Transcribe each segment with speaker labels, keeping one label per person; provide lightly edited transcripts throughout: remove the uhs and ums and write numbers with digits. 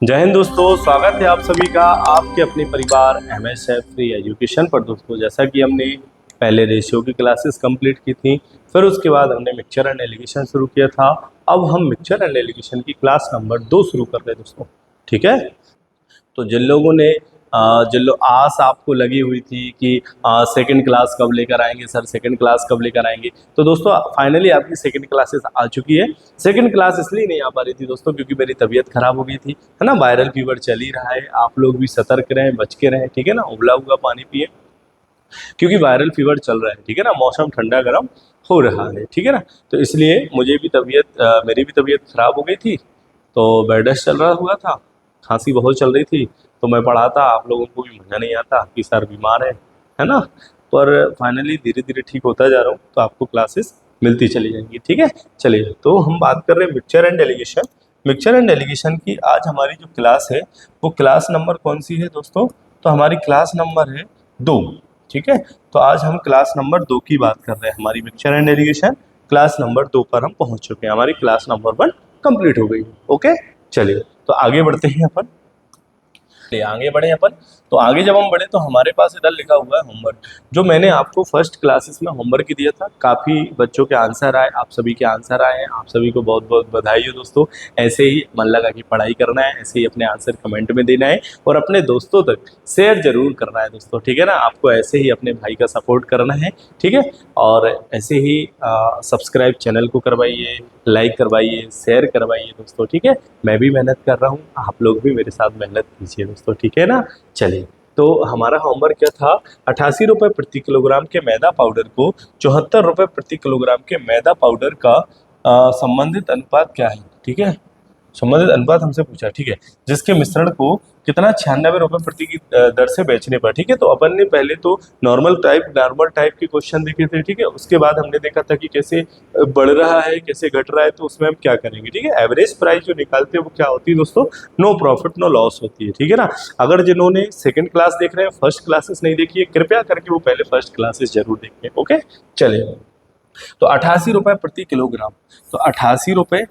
Speaker 1: जय हिंद दोस्तों, स्वागत है आप सभी का आपके अपने परिवार MSF फ्री एजुकेशन पर। दोस्तों, जैसा कि हमने पहले रेशियो की क्लासेस कंप्लीट की थी, फिर उसके बाद हमने मिक्सचर एंड एलिगेशन शुरू किया था। अब हम मिक्सचर एंड एलिगेशन की क्लास नंबर 2 शुरू कर रहे हैं दोस्तों। ठीक है, तो जिन लोगों ने जिन लोग आस आपको लगी हुई थी कि सेकंड क्लास कब लेकर आएंगे सर, सेकंड क्लास कब लेकर आएंगे, तो दोस्तों फाइनली आपकी सेकंड क्लासेस आ चुकी है। सेकंड क्लास इसलिए नहीं आ पा रही थी दोस्तों क्योंकि मेरी तबीयत खराब हो गई थी, है ना। वायरल फीवर चल ही रहा है, आप लोग भी सतर्क रहें, बच के रहें, ठीक है ना। उबला हुआ पानी पिए क्योंकि वायरल फीवर चल रहा है, ठीक है ना। मौसम ठंडा गर्म हो रहा है, ठीक है ना। तो इसलिए मुझे भी मेरी भी तबीयत खराब हो गई थी, तो बेड रेस्ट चल रहा हुआ था, खांसी बहुत चल रही थी। तो मैं पढ़ाता, आप लोगों को भी मजा नहीं आता कि सर बीमार है ना। पर फाइनली धीरे धीरे ठीक होता जा रहा हूँ, तो आपको क्लासेस मिलती चली जाएंगी, ठीक है। चलिए, तो हम बात कर रहे हैं mixture and allegation. Mixture and allegation की आज हमारी जो क्लास है वो क्लास नंबर कौन सी है दोस्तों? तो हमारी क्लास नंबर है 2, ठीक है। तो आज हम क्लास नंबर 2 की बात कर रहे हैं। हमारी mixture and allegation class number 2 पर हम पहुंच चुके हैं। हमारी क्लास नंबर 1 कंप्लीट हो गई है। ओके, चलिए तो आगे बढ़ते हैं अपन। आगे बढ़े अपन, तो आगे जब हम बढ़े तो हमारे पास इधर लिखा हुआ है होमवर्क, जो मैंने आपको फर्स्ट क्लासेस में होमवर्क दिया था। काफ़ी बच्चों के आंसर आए, आप सभी के आंसर आए हैं, आप सभी को बहुत बहुत बधाई हो दोस्तों। ऐसे ही मन लगा कि पढ़ाई करना है, ऐसे ही अपने आंसर कमेंट में देना है और अपने दोस्तों तक शेयर जरूर करना है दोस्तों, ठीक है ना। आपको ऐसे ही अपने भाई का सपोर्ट करना है, ठीक है। और ऐसे ही सब्सक्राइब चैनल को करवाइए, लाइक करवाइए, शेयर करवाइए दोस्तों, ठीक है। मैं भी मेहनत कर रहा हूँ, आप लोग भी मेरे साथ मेहनत कीजिए दोस्तों, ठीक है ना। चलिए, तो हमारा होमवर्क क्या था? 88 रुपये प्रति किलोग्राम के मैदा पाउडर को 74 रुपये प्रति किलोग्राम के मैदा पाउडर का संबंधित अनुपात क्या है, ठीक है। संबंधित अनुपात हमसे पूछा, ठीक है। जिसके मिश्रण को कितना 96 रुपये प्रति की दर से बेचने पर, ठीक है। तो अपन ने पहले तो नॉर्मल टाइप के क्वेश्चन देखे थे, ठीक है। उसके बाद हमने देखा था कि कैसे बढ़ रहा है, कैसे घट रहा है, तो उसमें हम क्या करेंगे, ठीक है। एवरेज प्राइस जो निकालते हैं वो क्या होती है दोस्तों? नो प्रॉफिट नो लॉस होती है, ठीक है ना। अगर जिन्होंने सेकंड क्लास देख रहे हैं, फर्स्ट क्लासेस नहीं देखी है, कृपया करके वो पहले फर्स्ट क्लासेस जरूर देखें। ओके, चलिए, तो 88 रुपये प्रति किलोग्राम, तो 88 रुपये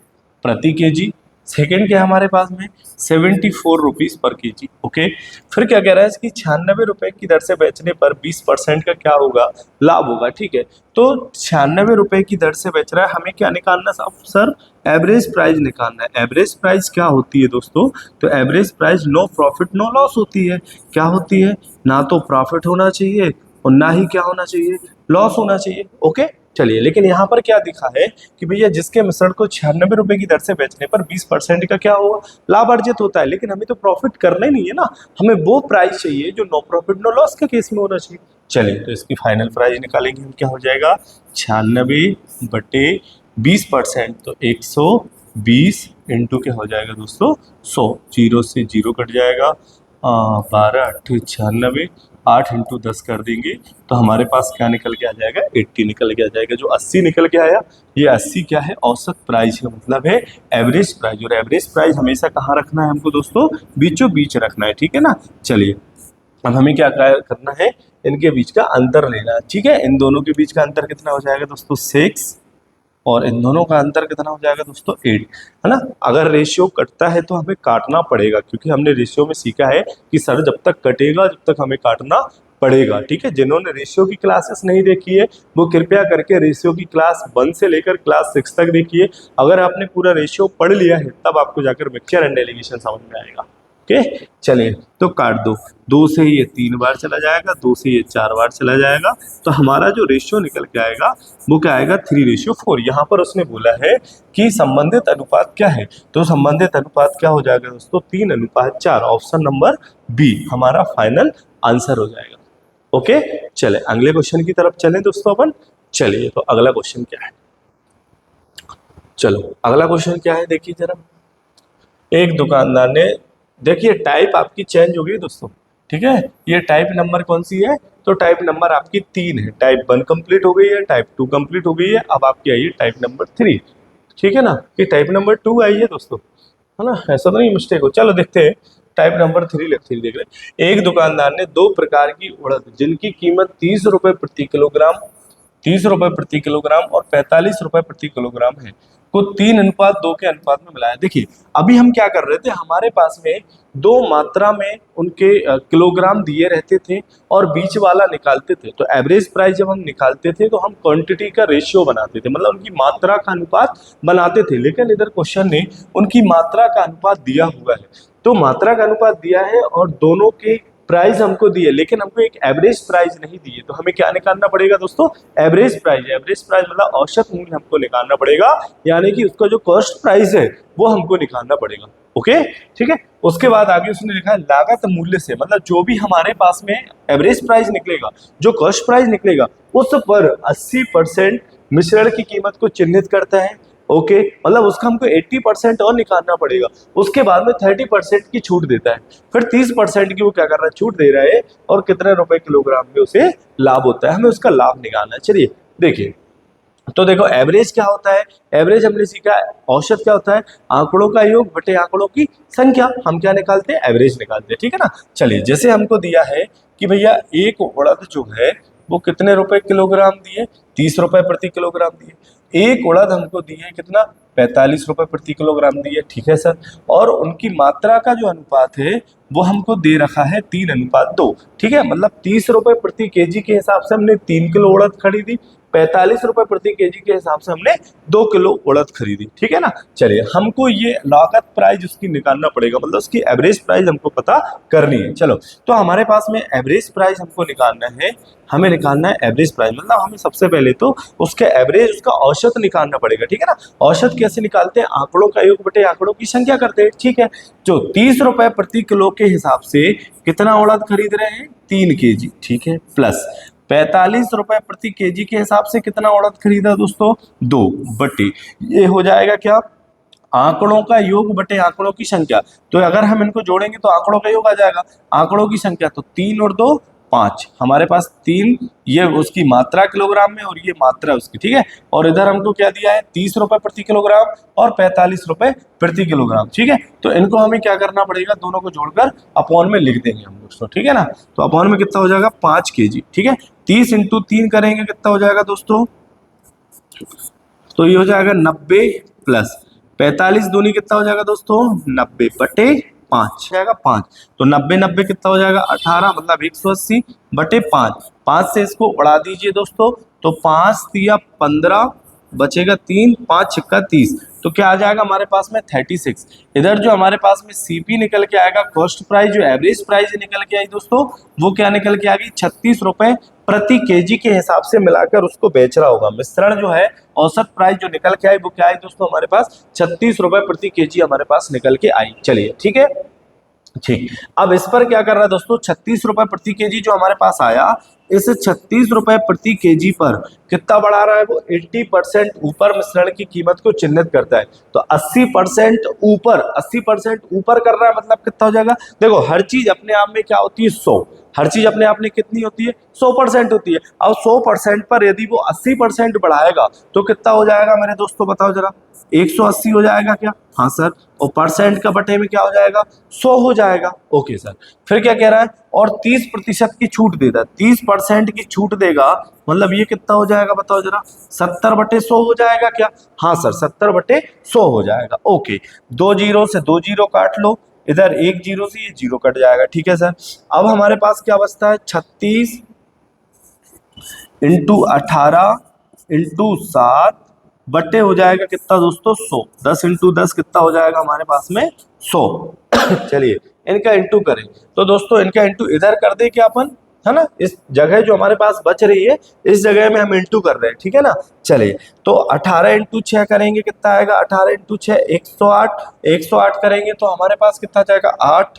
Speaker 1: प्रति केजी। सेकेंड क्या है हमारे पास में? 74 रुपीज़ पर केजी। ओके, फिर क्या कह रहा है कि 96 रुपये की दर से बेचने पर 20% का क्या होगा? लाभ होगा, ठीक है। तो 96 रुपये की दर से बेच रहा है, हमें क्या निकालना सर? एवरेज प्राइस निकालना है। एवरेज प्राइस क्या होती है दोस्तों? तो average price no profit no loss होती है। क्या होती है? ना तो प्रॉफिट होना चाहिए और ना ही क्या होना चाहिए? लॉस होना चाहिए। ओके, चलिए, लेकिन यहाँ पर क्या दिखा है कि भैया जिसके मिश्रण को 96 रुपये की दर से बेचने पर 20% का क्या होगा? लाभ अर्जित होता है। लेकिन हमें तो प्रॉफिट करना ही नहीं है ना, हमें वो प्राइस चाहिए जो नो प्रॉफिट नो लॉस के केस में होना चाहिए। चलिए, तो इसकी फाइनल प्राइस निकालेंगे हम, क्या हो जाएगा? 96/20%, तो 120 इंटू क्या हो जाएगा दोस्तों? 100। 0 से 0 कट जाएगा, 12 8 96, 8 इंटू 10 कर देंगे तो हमारे पास क्या निकल के आ जाएगा? 80 निकल के आ जाएगा। जो 80 निकल के आया, ये 80 क्या है? औसत प्राइस का मतलब है एवरेज प्राइस। और एवरेज प्राइस हमेशा कहाँ रखना है हमको दोस्तों? बीचों बीच रखना है, ठीक है ना। चलिए, अब हमें क्या करना है? इनके बीच का अंतर लेना है, ठीक है। इन दोनों के बीच का अंतर कितना हो जाएगा दोस्तों? 6, और इन दोनों का अंतर कितना हो जाएगा दोस्तों? 8, है ना। अगर रेशियो कटता है तो हमें काटना पड़ेगा, क्योंकि हमने रेशियो में सीखा है कि सर जब तक कटेगा जब तक हमें काटना पड़ेगा, ठीक है। जिन्होंने रेशियो की क्लासेस नहीं देखी है वो कृपया करके रेशियो की क्लास 1 से लेकर क्लास 6 तक देखिए। अगर आपने पूरा रेशियो पढ़ लिया है तब आपको जाकर मिक्सचर एंड एलिगेशन समझ में आएगा। ओके, चलिए, तो काट दो। 2 से ये 3 बार चला जाएगा, 2 से ये 4 बार चला जाएगा, तो हमारा जो रेशियो निकल के आएगा वो क्या आएगा? 3:4। यहाँ पर उसने बोला है कि संबंधित अनुपात क्या है, तो संबंधित अनुपात क्या हो जाएगा दोस्तों? 3:4। ऑप्शन नंबर बी हमारा फाइनल आंसर हो जाएगा। ओके, चले अगले क्वेश्चन की तरफ चलें दोस्तों अपन। चलिए, तो अगला क्वेश्चन क्या है? चलो, अगला क्वेश्चन क्या है देखिए जरा। एक दुकानदार ने, देखिए टाइप आपकी चेंज हो गई दोस्तों, ठीक है। ये टाइप नंबर कौन सी है? तो टाइप नंबर आपकी 3 है। टाइप 1 कंप्लीट हो गई है, टाइप 2 कंप्लीट हो गई है, अब आपकी आई है टाइप नंबर 3, ठीक है ना। ये टाइप नंबर 2 आई है दोस्तों, है ना। ऐसा तो नहीं मिस्टेक हो। चलो देखते हैं टाइप नंबर 3 देख रहे हैं। एक दुकानदार ने 2 प्रकार की उड़द जिनकी कीमत 30 रुपये प्रति किलोग्राम, 30 रुपये प्रति किलोग्राम और 45 रुपये प्रति किलोग्राम है, को 3:2 के अनुपात में मिलाया। देखिए अभी हम क्या कर रहे थे, हमारे पास में दो मात्रा में उनके किलोग्राम दिए रहते थे और बीच वाला निकालते थे। तो एवरेज प्राइस जब हम निकालते थे तो हम क्वांटिटी का रेशियो बनाते थे, मतलब उनकी मात्रा का अनुपात बनाते थे। लेकिन इधर क्वेश्चन ने उनकी मात्रा का अनुपात दिया हुआ है, तो मात्रा का अनुपात दिया है और दोनों के प्राइस हमको दिए, लेकिन हमको एक एवरेज प्राइस नहीं दिए। तो हमें क्या निकालना पड़ेगा दोस्तों, एवरेज प्राइस। एवरेज प्राइस मतलब औसत मूल्य हमको निकालना पड़ेगा, यानी कि उसका जो कॉस्ट प्राइस है वो हमको निकालना पड़ेगा। ओके ठीक है। उसके बाद आगे उसने लिखा है लागत मूल्य से, मतलब जो भी हमारे पास में एवरेज प्राइस निकलेगा, जो कॉस्ट प्राइस निकलेगा, उस पर 80% मिश्रण की कीमत को चिन्हित करता है। ओके मतलब उसका हमको 80% और निकालना पड़ेगा। उसके बाद में 30% की छूट देता है, फिर 30% की वो क्या कर रहा है, छूट दे रहा है, और कितने रुपए किलोग्राम में उसे लाभ होता है, हमें उसका लाभ निकालना है। चलिए देखिए, तो देखो एवरेज क्या होता है, एवरेज हमने सीखा है। औसत क्या होता है, आंकड़ों का योग बटे आंकड़ों की संख्या। हम क्या निकालते हैं, एवरेज निकालते हैं, ठीक है ना। चलिए जैसे हमको दिया है कि भैया एक उड़द जो है वो कितने रुपए किलोग्राम दिए, 30 रुपए प्रति किलोग्राम दिए। एक उड़द हमको दिए कितना, 45 रुपए प्रति किलोग्राम दिए, ठीक है सर। और उनकी मात्रा का जो अनुपात है वो हमको दे रखा है 3:2, ठीक है। मतलब 30 रुपए प्रति केजी के हिसाब से हमने 3 किलो उड़द खरीदी, 45 रुपए प्रति केजी के हिसाब से हमने 2 किलो उड़द खरीदी, ठीक है ना। चलिए हमको ये लागत प्राइस उसकी निकालना पड़ेगा, मतलब उसकी एवरेज प्राइस हमको पता करनी है। चलो तो हमारे पास में एवरेज प्राइस हमको निकालना है, हमें निकालना है एवरेज प्राइस, मतलब हमें सबसे पहले तो उसके एवरेज, उसका औसत निकालना पड़ेगा, ठीक है ना। औसत कैसे निकालते हैं, आंकड़ों का योग बटे आंकड़ों की संख्या करते हैं, ठीक है। जो 30 रुपए प्रति किलो के हिसाब से कितना उड़द खरीद रहे हैं, 3 केजी, ठीक है, प्लस 45 रुपए प्रति केजी के हिसाब से कितना उड़द खरीदा दोस्तों, 2 बटे, ये हो जाएगा क्या, आंकड़ों का योग बटे आंकड़ों की संख्या। तो अगर हम इनको जोड़ेंगे तो आंकड़ों का योग आ जाएगा, आंकड़ों की संख्या तो 3 और 2 5, हमारे पास 3, ये उसकी मात्रा किलोग्राम में और ये मात्रा उसकी, ठीक है। और इधर हमको क्या दिया है, 30 रुपए प्रति किलोग्राम और 45 रुपए प्रति किलोग्राम, ठीक है। तो इनको हमें क्या करना पड़ेगा, दोनों को जोड़कर अपॉन में लिख देंगे हम दोस्तों, ठीक है ना। तो अपॉन में कितना हो जाएगा, 5 केजी, ठीक है। 30 × 3 करेंगे कितना हो जाएगा दोस्तों, तो ये हो जाएगा 90 प्लस 45 दूनी कितना हो जाएगा दोस्तों, 90 बटे 5 जाएगा 5। तो 90 90 कितना हो जाएगा, 18, मतलब 180 बटे 5। 5 से इसको उड़ा दीजिए दोस्तों, तो 5 दिया 15, बचेगा 3, 5 छक्का 30, तो क्या आ जाएगा हमारे पास में 36। इधर जो हमारे पास में सीपी निकल के आएगा, कॉस्ट प्राइस, जो एवरेज प्राइस निकल के आई दोस्तों, वो क्या निकल के आ गई, 36 रुपए प्रति केजी के हिसाब से मिलाकर उसको बेच रहा होगा। मिश्रण जो है, औसत प्राइस जो निकल के आई वो क्या आई दोस्तों, हमारे पास 36 रुपए प्रति केजी हमारे पास निकल के आई। चलिए ठीक है, ठीक। अब इस पर क्या कर रहा है दोस्तों, 36 रुपए प्रति केजी जो हमारे पास आया, इस 36 रुपए प्रति केजी पर कितना बढ़ा रहा है वो, 80% ऊपर मिश्रण की कीमत को चिन्हित करता है। तो 80% ऊपर, 80% ऊपर कर रहा है, मतलब कितना हो जाएगा, देखो हर चीज अपने आप में क्या होती है, 100, हर चीज अपने आप में कितनी होती है, 100% होती है। अब 100% पर यदि वो 80% बढ़ाएगा तो कितना हो जाएगा मेरे दोस्तों, बताओ जरा, 180 हो जाएगा क्या, हाँ सर। और परसेंट का बटे में क्या हो जाएगा, 100 हो जाएगा, ओके सर। फिर क्या कह रहा है, और 30% की छूट देगा, 30% की छूट देगा, मतलब ये कितना हो जाएगा बताओ जरा, 70/100 हो जाएगा क्या, हाँ सर 70/100 हो जाएगा, ओके। 2 जीरो से 2 जीरो काट लो, इधर 1 जीरो से ये जीरो कट जाएगा, ठीक है सर। अब हमारे पास क्या बचता है, 36 × 18 × 7 बटे हो जाएगा कितना दोस्तों, 100। 10 × 10 कितना हो जाएगा हमारे पास में, 100। चलिए इनका इंटू करें, तो दोस्तों इनका इंटू इधर कर दे क्या अपन, है ना। इस जगह जो हमारे पास बच रही है, इस जगह में हम इंटू कर रहे हैं, ठीक है ना। चलिए तो 18 × 6 करेंगे कितना आएगा, 18 × 6 108, 108 करेंगे तो हमारे पास कितना जाएगा, 8,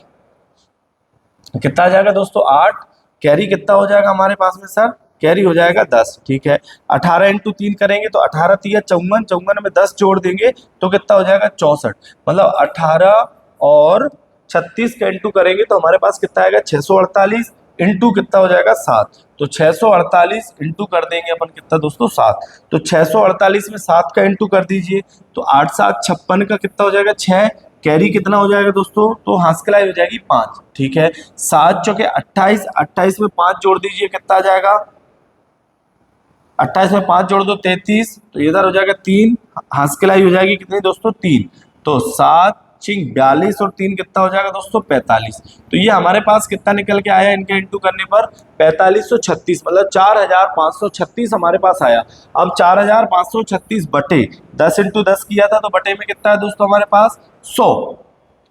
Speaker 1: कितना आ जाएगा दोस्तों, 8। कैरी कितना हो जाएगा हमारे पास में सर, कैरी हो जाएगा 10, ठीक है। 18 × 3 करेंगे तो 18 × 3 = 54, 54 में 10 जोड़ देंगे तो कितना हो जाएगा, 64। मतलब 18 और 36 का इंटू करेंगे तो हमारे पास कितना आएगा, 648, इंटू कितना हो जाएगा, 7। तो 648 इंटू कर देंगे अपन कितना दोस्तों, 7। तो 648 में 7 का इंटू कर दीजिए, तो 8 7 56 का कितना हो जाएगा, 6। कैरी कितना हो जाएगा दोस्तों, तो हास्कलाई हो जाएगी 5, ठीक है। 7 × 4 = 28, 28 में 5 जोड़ दीजिए कितना आ जाएगा, 28 में 5 जोड़ दो 33, तो इधर हो जाएगा 3, हंस के लाई हो जाएगी कितनी दोस्तों 3, तो 7 चिंग 42 और 3 कितना हो जाएगा दोस्तों 45। तो ये हमारे पास कितना निकल के आया इनके इंटू करने पर 4536, मतलब 4536 हमारे पास आया। अब 4536 बटे 10 इंटू 10 किया था, तो बटे में कितना है दोस्तों हमारे पास 100।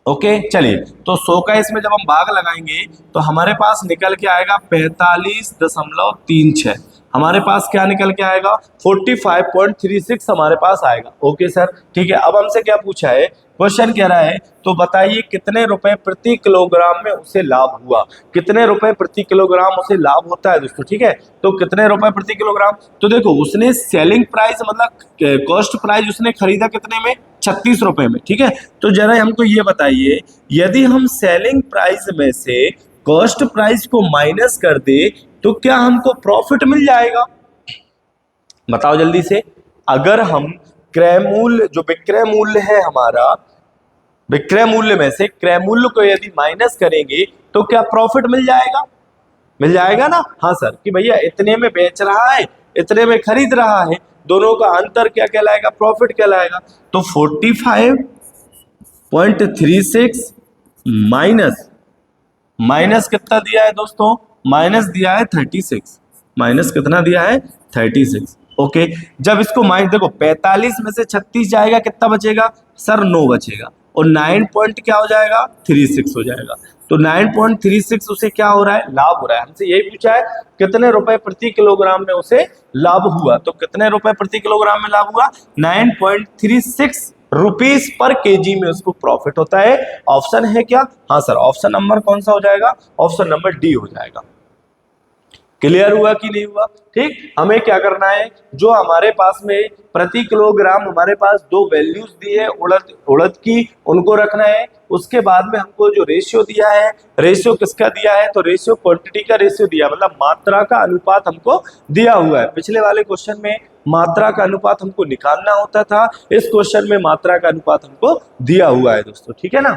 Speaker 1: ओके चलिए, तो 100 का इसमें जब हम भाग लगाएंगे तो हमारे पास निकल के आएगा 45.36, हमारे पास क्या निकल के आएगा 45.36 हमारे पास आएगा। ओके सर ठीक है। अब हमसे क्या पूछा है, क्वेश्चन कह रहा है तो बताइए कितने रुपए प्रति किलोग्राम में उसे लाभ हुआ, कितने रुपए प्रति किलोग्राम उसे लाभ होता है दोस्तों। ठीक है, तो कितने रुपए प्रति किलोग्राम, तो देखो उसने सेलिंग प्राइस मतलब कॉस्ट प्राइस उसने खरीदा कितने में 36 रुपए में। ठीक है, तो जरा हमको ये बताइए यदि हम सेलिंग प्राइस में से कॉस्ट प्राइस को माइनस कर दे तो क्या हमको प्रॉफिट मिल जाएगा, बताओ जल्दी से। अगर हम क्रय मूल्य जो विक्रय मूल्य है हमारा, विक्रय मूल्य में से क्रय मूल्य को यदि माइनस करेंगे तो क्या प्रॉफिट मिल जाएगा, मिल जाएगा ना। हाँ सर, कि भैया इतने में बेच रहा है इतने में खरीद रहा है, दोनों का अंतर क्या कहलाएगा, प्रॉफिट कहलाएगा। तो 45.36 माइनस माइनस कितना दिया है दोस्तों, माइनस दिया है 36, माइनस कितना दिया है 36। ओके, जब इसको माइनस देखो 45 में से 36 जाएगा कितना बचेगा सर 9 बचेगा, और 9 पॉइंट क्या हो जाएगा 36 हो जाएगा। तो 9.36 उसे क्या हो रहा है, लाभ हो रहा है। हमसे यही पूछा है कितने रुपए प्रति किलोग्राम में उसे लाभ हुआ, तो कितने रुपए प्रति किलोग्राम में लाभ हुआ 9.36 रुपीस पर केजी में उसको प्रॉफिट होता है। ऑप्शन है क्या, हाँ सर, ऑप्शन नंबर कौन सा हो जाएगा, ऑप्शन नंबर डी हो जाएगा। क्लियर हुआ कि नहीं हुआ। ठीक, हमें क्या करना है, जो हमारे पास में प्रति किलोग्राम हमारे पास दो वैल्यूज दी है उड़द की, उनको रखना है। उसके बाद में हमको जो रेशियो दिया है, रेशियो किसका दिया है, तो रेशियो क्वांटिटी का रेशियो दिया, मतलब मात्रा का अनुपात हमको दिया हुआ है। पिछले वाले क्वेश्चन में मात्रा का अनुपात हमको निकालना होता था, इस क्वेश्चन में मात्रा का अनुपात हमको दिया हुआ है दोस्तों। ठीक है ना।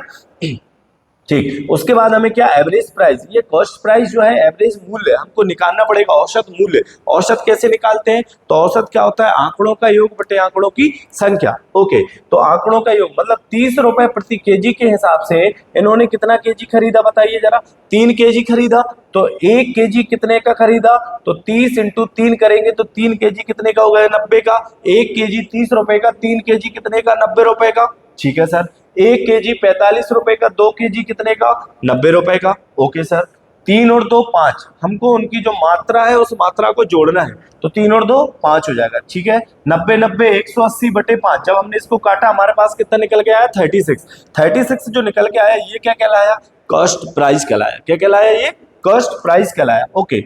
Speaker 1: ठीक, उसके बाद हमें क्या, एवरेज प्राइस, ये कॉस्ट प्राइस जो है एवरेज मूल्य हमको निकालना पड़ेगा, औसत मूल्य। औसत कैसे निकालते हैं, तो औसत क्या होता है, आंकड़ों का योग बटे आंकड़ों की संख्या। ओके, तो आंकड़ों का योग मतलब 30 रुपए प्रति केजी के हिसाब से इन्होंने कितना केजी खरीदा बताइए जरा, 3 केजी खरीदा। तो 1 केजी कितने का खरीदा, तो 30 इंटू 3 करेंगे तो 3 केजी कितने का हो गया 90 का, 1 केजी 30 रुपए का, 3 केजी कितने का 90 रुपए का। ठीक है सर, 1 केजी 45 रुपए का, 2 केजी कितने का 90 रुपए का। ओके सर, 3 और 2 5, हमको उनकी जो मात्रा है उस मात्रा को जोड़ना है, तो 3 और 2 5 हो जाएगा। ठीक है, 90 90 180 बटे 5, जब हमने इसको काटा हमारे पास कितना निकल के आया 36। 36 जो निकल के आया ये क्या कहलाया, कॉस्ट प्राइस कहलाया। क्या कहलाया, ये कॉस्ट प्राइस कहलाया। ओके,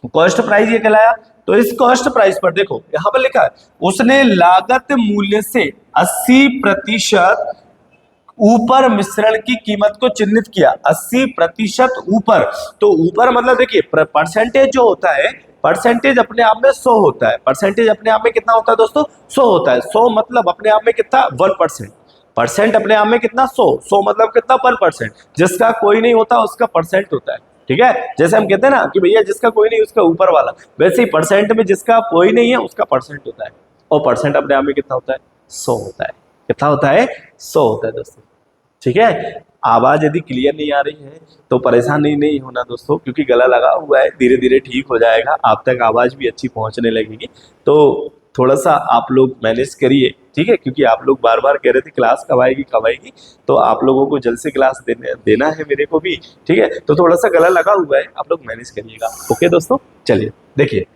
Speaker 1: कॉस्ट प्राइस ये कहलाया। तो इस कॉस्ट प्राइस पर देखो यहां पर लिखा है उसने लागत मूल्य से 80% ऊपर मिश्रण की कीमत को चिन्हित किया। 80% ऊपर, तो ऊपर मतलब देखिए परसेंटेज जो होता है, परसेंटेज अपने आप में 100 होता है। परसेंटेज अपने आप में कितना होता है दोस्तों, 100 होता है। 100 मतलब अपने आप में कितना 1%, परसेंट अपने आप में कितना 100 मतलब कितना 1%, जिसका कोई नहीं होता उसका परसेंट होता है। ठीक है, जैसे हम कहते हैं ना कि भैया जिसका कोई नहीं उसका ऊपर वाला, वैसे ही परसेंट में जिसका कोई नहीं है उसका परसेंट होता है, और परसेंट अपने आप में कितना होता है 100 होता है। कितना होता है 100 होता है दोस्तों। ठीक है, आवाज यदि क्लियर नहीं आ रही है तो परेशान नहीं होना दोस्तों, क्योंकि गला लगा हुआ है, धीरे धीरे ठीक हो जाएगा, आप तक आवाज भी अच्छी पहुंचने लगेगी। तो थोड़ा सा आप लोग मैनेज करिए, ठीक है, क्योंकि आप लोग बार बार कह रहे थे क्लास कब आएगी कब आएगी, तो आप लोगों को जल्द से क्लास देना है मेरे को भी। ठीक है, तो थोड़ा सा गला लगा हुआ है, आप लोग मैनेज करिएगा। ओके दोस्तों, चलिए देखिए,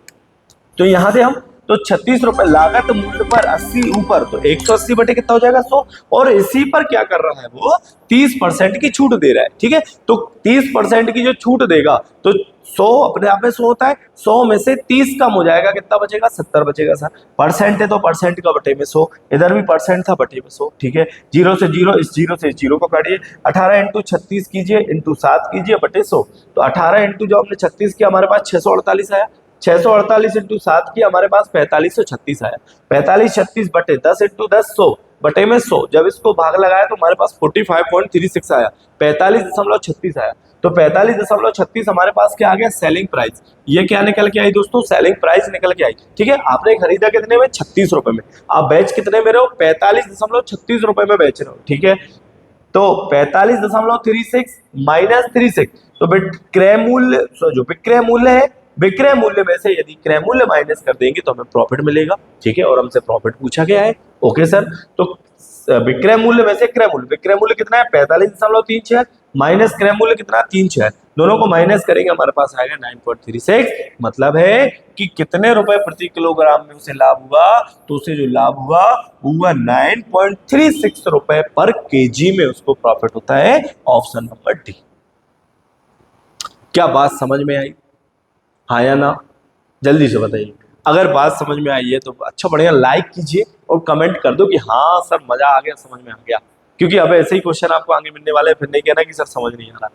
Speaker 1: तो यहाँ से हम तो 36 रुपए लागत मूल्य पर 80 ऊपर, तो 180 बटे कितना हो जाएगा 100, और इसी पर क्या कर रहा है वो 30% की छूट दे रहा है। ठीक है, तो 30% की जो छूट देगा तो 100 अपने आप में 100 होता है, 100 में से 30 कम हो जाएगा, कितना बचेगा 70 बचेगा सर। परसेंट है तो परसेंट का बटे में 100, इधर भी परसेंट था बटे में 100। ठीक है, 0 से 0, इस 0 से 0 को काटिए, 18 इंटू 36 कीजिए इंटू 7 कीजिए बटे 100, तो 18 इंटू जो हमने 36 किया हमारे पास 648 आया, 648 इंटू 7 की हमारे पास 4536 आया। 4536 बटे 10 इंटू 10 100, बटे में 100, जब इसको भाग लगाया तो हमारे पास 45.36 आया, 45.36 आया। तो 45.36 हमारे पास क्या आ गया, सेलिंग प्राइस। ये क्या निकल के आई दोस्तों, सेलिंग प्राइस निकल के आई। ठीक है, आपने खरीदा कितने में, 36 रुपए में, आप बेच कितने में रहे हो, 45.36 रुपए में बेच रहे हो। ठीक है, तो 45.36 माइनस 36, तो विक्रय मूल्य, जो विक्रय मूल्य है, विक्रय मूल्य में से यदि क्रय मूल्य माइनस कर देंगे तो हमें प्रॉफिट मिलेगा। ठीक है, और हमसे प्रॉफिट पूछा गया है। ओके सर, तो विक्रय मूल्य में से क्रय मूल्य, विक्रय मूल्य कितना है 45.36 माइनस क्रय मूल्य कितना 36, दोनों को माइनस करेंगे हमारे पास आएगा 9.36। मतलब है कि कितने रुपए प्रति किलोग्राम में उसे लाभ हुआ, तो उसे जो लाभ हुआ वो हुआ 9.36 रुपए पर केजी में उसको प्रॉफिट होता है। Option number D. क्या बात समझ में आई, हाँ या ना, जल्दी से बताइए। अगर बात समझ में आई है तो अच्छा बढ़िया लाइक कीजिए और कमेंट कर दो कि हाँ सर मजा आ गया, समझ में आ गया, क्योंकि अब ऐसे ही क्वेश्चन आपको आगे मिलने वाले हैं, फिर नहीं कहना कि सर समझ नहीं आ रहा।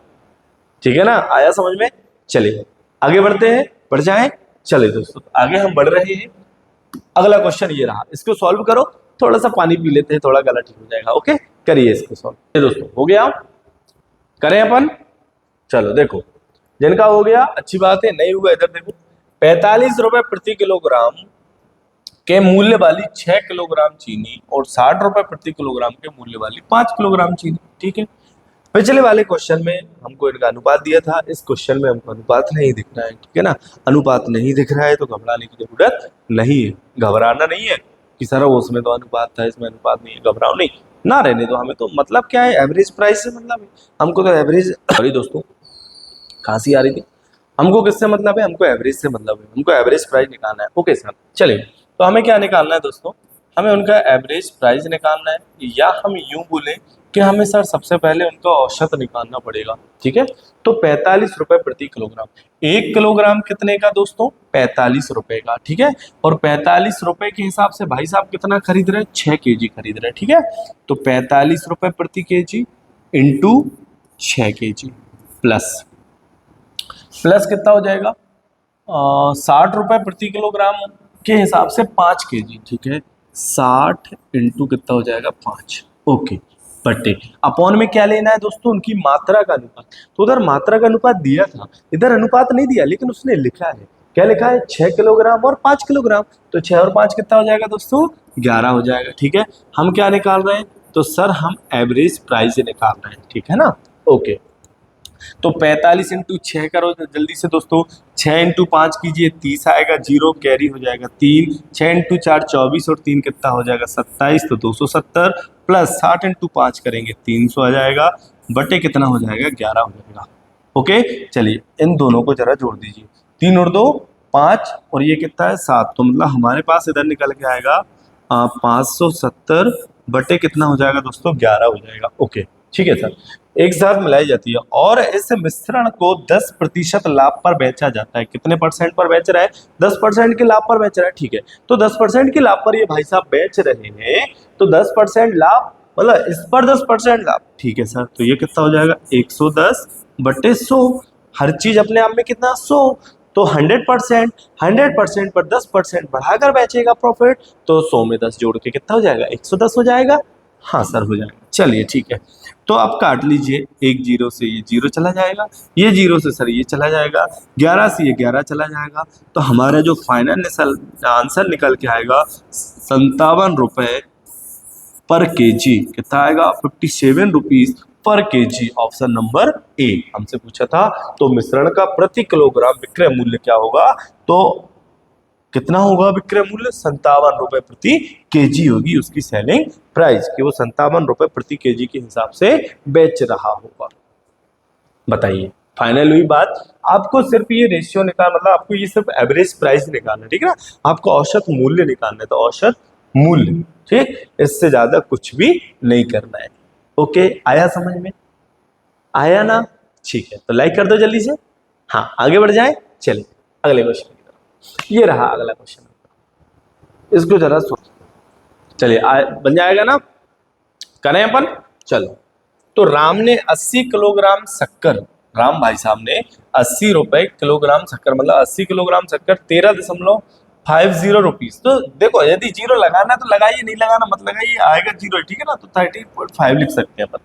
Speaker 1: ठीक है ना, आया समझ में। चलिए आगे बढ़ते हैं, बढ़ जाएं। चलिए दोस्तों आगे हम बढ़ रहे हैं। अगला क्वेश्चन ये रहा, इसको सॉल्व करो। थोड़ा सा पानी पी लेते हैं, थोड़ा गला ठीक हो जाएगा। ओके, करिए इसको सॉल्व। दोस्तों हो गया, करें अपन। चलो देखो, जिनका हो गया अच्छी बात है, नहीं हुआ इधर देखो। 45 रुपए प्रति किलोग्राम के मूल्य वाली 6 किलोग्राम चीनी और 60 रुपए प्रति किलोग्राम के मूल्य वाली 5 किलोग्राम चीनी। ठीक है, पिछले वाले क्वेश्चन में हमको इनका अनुपात दिया था, इस क्वेश्चन में हमको अनुपात नहीं दिख रहा है। ठीक है ना, अनुपात नहीं दिख रहा है तो घबराने की जरूरत नहीं है, घबराना नहीं है कि सर उसमें तो अनुपात था इसमें अनुपात नहीं है, घबराओ नहीं ना, रहने दो। हमें तो मतलब क्या है, एवरेज प्राइस से मतलब है हमको, तो एवरेज, सॉरी दोस्तों खांसी आ रही थी, हमको किससे मतलब है, हमको एवरेज से मतलब है, हमको एवरेज प्राइस निकालना है। ओके सर, चलिए तो हमें क्या निकालना है दोस्तों, हमें उनका एवरेज प्राइस निकालना है, या हम यूं बोले कि हमें सर सबसे पहले उनका औसत निकालना पड़ेगा। ठीक है, तो 45 रुपए प्रति किलोग्राम, 1 किलोग्राम कितने का दोस्तों, 45 रुपए का। ठीक है, और 45 रुपए के हिसाब से भाई साहब कितना खरीद रहे हैं, 6 केजी खरीद रहे हैं। ठीक है, तो 45 रुपए प्रति केजी इंटू 6 केजी प्लस कितना हो जाएगा, 60 रुपए प्रति किलोग्राम के हिसाब से 5 केजी। ठीक है, 60 इंटू कितना हो जाएगा 5। ओके, बटे अपॉन में क्या लेना है दोस्तों, उनकी मात्रा का अनुपात। तो उधर मात्रा का अनुपात दिया था, इधर अनुपात नहीं दिया, लेकिन उसने लिखा है, क्या लिखा है, 6 किलोग्राम और 5 किलोग्राम। तो 6 और 5 कितना हो जाएगा दोस्तों, 11 हो जाएगा। ठीक है, हम क्या निकाल रहे हैं, तो सर हम एवरेज प्राइस निकाल रहे हैं। ठीक है ना, ओके, तो 45 इंटू 6 करो जल्दी से दोस्तों, 6 इंटू 5 कीजिए 30 आएगा, 0 कैरी हो जाएगा 3, 6 इंटू 4 24 और 3 कितना हो जाएगा 27, तो 270 प्लस 60 इंटू 5 करेंगे 300 आ जाएगा, बटे कितना हो जाएगा 11 हो जाएगा। ओके, चलिए इन दोनों को जरा जोड़ दीजिए, 3 और 2 5 और ये कितना है 7, तो मतलब हमारे पास इधर निकल के आएगा 570 बटे कितना हो जाएगा दोस्तों 11 हो जाएगा। ओके ठीक है सर, एक साथ मिलाई जाती है और इस मिश्रण को 10% लाभ पर बेचा जाता है। कितने परसेंट पर बेच रहा है, 10% के लाभ पर बेच रहा है। ठीक है, तो 10% के लाभ पर ये भाई साहब बेच रहे हैं, तो 10% लाभ मतलब इस पर 10% लाभ। ठीक है सर, तो ये कितना हो जाएगा 110 बटे 100, हर चीज अपने आप में कितना 100, तो 100% पर 10% बढ़ाकर बेचेगा प्रॉफिट, तो 100 में 10 जोड़ के कितना हो जाएगा 110 हो जाएगा। हाँ सर हो जाएगा, चलिए ठीक है, तो आप काट लीजिए, एक जीरो से ये जीरो चला जाएगा, ये जीरो से सर ये चला जाएगा, 11 से ये 11 चला जाएगा, तो हमारा जो फाइनल आंसर निकल के आएगा 57 रुपए पर केजी, कितना आएगा 57 rupees per KG. Option number A हमसे पूछा था, तो मिश्रण का प्रति किलोग्राम विक्रय मूल्य क्या होगा, तो कितना होगा विक्रय मूल्य 57 रुपए प्रति केजी होगी उसकी सेलिंग प्राइस, कि वो 57 रुपए प्रति केजी के हिसाब से बेच रहा होगा। बताइए, फाइनल हुई बात। आपको सिर्फ ये रेशियो निकालना, मतलब आपको ये सिर्फ एवरेज प्राइस निकालना है, ठीक है ना, आपको औसत मूल्य निकालना है, तो औसत मूल्य, ठीक, इससे ज्यादा कुछ भी नहीं करना है। ओके, आया समझ में, आया ना, ठीक है, तो लाइक कर दो जल्दी से। हाँ आगे बढ़ जाए, चलिए अगले क्वेश्चन की तरफ। ये रहा अगला क्वेश्चन, इसको जरा सोच, चलिए बन जाएगा ना, करें अपन। चलो, तो राम ने 80 किलोग्राम शक्कर, राम भाई साहब ने 80 रुपए किलोग्राम शक्कर, मतलब 80 किलोग्राम शक्कर ₹50। तो देखो यदि जीरो लगाना है तो लगाइए, नहीं लगाना मत लगाइए, आएगा जीरो, ठीक है ना। तो 13.5 लिख सकते हैं अपन।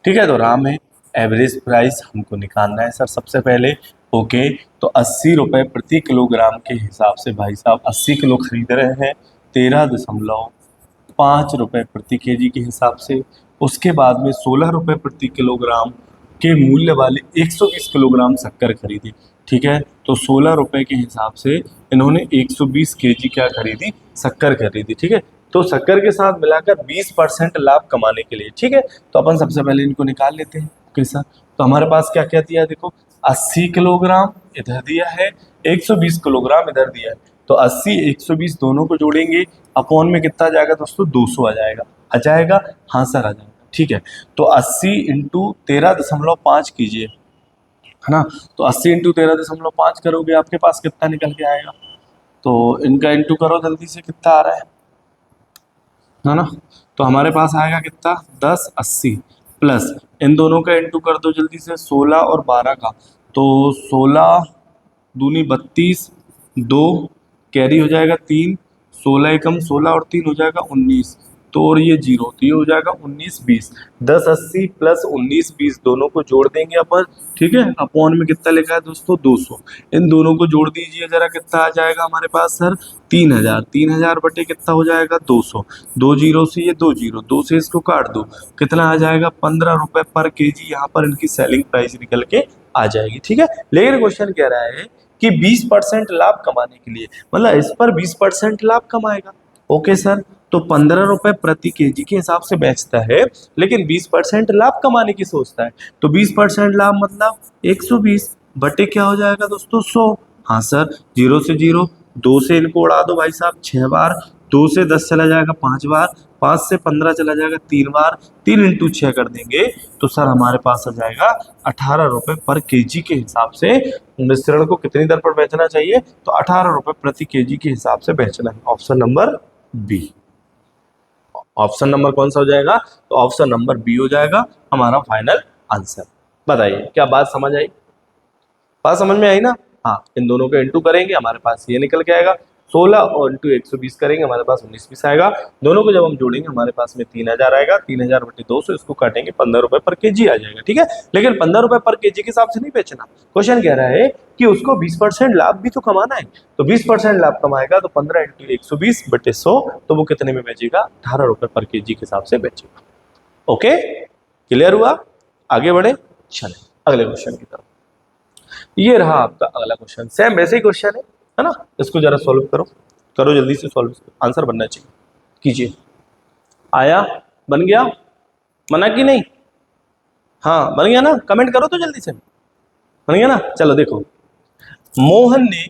Speaker 1: ठीक है, तो राम है एवरेज प्राइस हमको निकालना है सर सबसे पहले। ओके, तो 80 रुपए प्रति किलोग्राम के हिसाब से भाई साहब 80 किलो खरीद रहे हैं 13.5 रुपए प्रति केजी के हिसाब से। उसके बाद में 16 रुपए प्रति किलोग्राम के मूल्य वाले 120 किलोग्राम शक्कर खरीदी। ठीक है, तो 16 रुपए के हिसाब से इन्होंने 120 केजी क्या खरीदी, शक्कर खरीदी। ठीक है, तो शक्कर के साथ मिलाकर 20% लाभ कमाने के लिए, ठीक है, तो अपन सबसे पहले इनको निकाल लेते हैं कैसा। तो हमारे पास क्या क्या दिया है, देखो 80 किलोग्राम इधर दिया है, 120 किलोग्राम इधर दिया है। तो 80 120 दोनों को जोड़ेंगे, अपॉन में कितना आ जाएगा दोस्तों, 200 आ जाएगा। आ जाएगा, हाँ सर आ जाएगा। ठीक है, तो 80 इंटू 13.5 कीजिए, है ना। तो 80 इंटू 13.5 करोगे, आपके पास कितना निकल के आएगा। तो इनका इंटू करो जल्दी से, कितना आ रहा है ना। तो हमारे पास आएगा कितना, 1080 प्लस इन दोनों का इंटू कर दो जल्दी से, 16 और 12 का। तो 16 दूनी 32, 2 कैरी हो जाएगा 3, 16 एकम 16 और 3 हो जाएगा 19। तो और ये जीरो, तो ये हो जाएगा 1920। 1080 प्लस 1920 दोनों को जोड़ देंगे अपन। ठीक है, अपॉन में कितना लिखा है दोस्तों, 200। इन दोनों को जोड़ दीजिए जरा, कितना आ जाएगा हमारे पास सर, 3000। 3000 बटे कितना हो जाएगा, 200। 2 जीरो से ये 2 जीरो, 2 से इसको काट दो, कितना आ जाएगा, 15 रुपए पर केजी। यहाँ पर इनकी सेलिंग प्राइस निकल के आ जाएगी। ठीक है, लेकिन क्वेश्चन कह रहा है कि 20% लाभ कमाने के लिए, मतलब इस पर 20% लाभ कमाएगा। ओके सर, तो 15 रुपए प्रति केजी के हिसाब से बेचता है, लेकिन 20% लाभ कमाने की सोचता है। तो 20% लाभ मतलब 120 बटे क्या हो जाएगा दोस्तों, 100। हाँ सर, जीरो से जीरो, 2 से इनको उड़ा दो भाई साहब 6 बार, 2 से 10 चला जाएगा 5 बार, 5 से 15 चला जाएगा 3 बार, 3 इंटू 6 कर देंगे तो सर हमारे पास आ जाएगा 18 रुपए पर केजी के हिसाब से। मिश्रण को कितनी दर पर बेचना चाहिए, तो 18 रुपए प्रति केजी के हिसाब से बेचना है। Option number B. Option number कौन सा हो जाएगा, तो ऑप्शन नंबर बी हो जाएगा हमारा फाइनल आंसर। बताइए क्या बात समझ आई, बात समझ में आई ना। हाँ, इन दोनों का इंटू करेंगे हमारे पास ये निकल के आएगा, 16 और इंटू 120 करेंगे हमारे पास 19 आएगा। दोनों को जब हम जोड़ेंगे हमारे पास में 3000 आएगा। 3000 बटे 200, इसको काटेंगे 15 रुपए पर केजी आ जाएगा। ठीक है, लेकिन 15 रुपए पर केजी के हिसाब से नहीं बेचना। क्वेश्चन कह रहा है कि उसको 20% लाभ भी तो कमाना है। तो 20% लाभ कमाएगा तो 15 इंटू 120 बटे 100, तो वो कितने में बेचेगा, 18 रुपए पर केजी के हिसाब से बेचेगा। ओके, क्लियर हुआ, आगे बढ़े, चले अगले क्वेश्चन की तरफ। ये रहा आपका अगला क्वेश्चन, सेम वैसे ही क्वेश्चन है ना। इसको जरा सॉल्व करो, करो जल्दी से सॉल्व, आंसर बनना चाहिए, कीजिए। आया, बन गया, मना कि नहीं, हाँ बन गया ना, कमेंट करो तो जल्दी से, बन गया ना। चलो देखो, मोहन ने,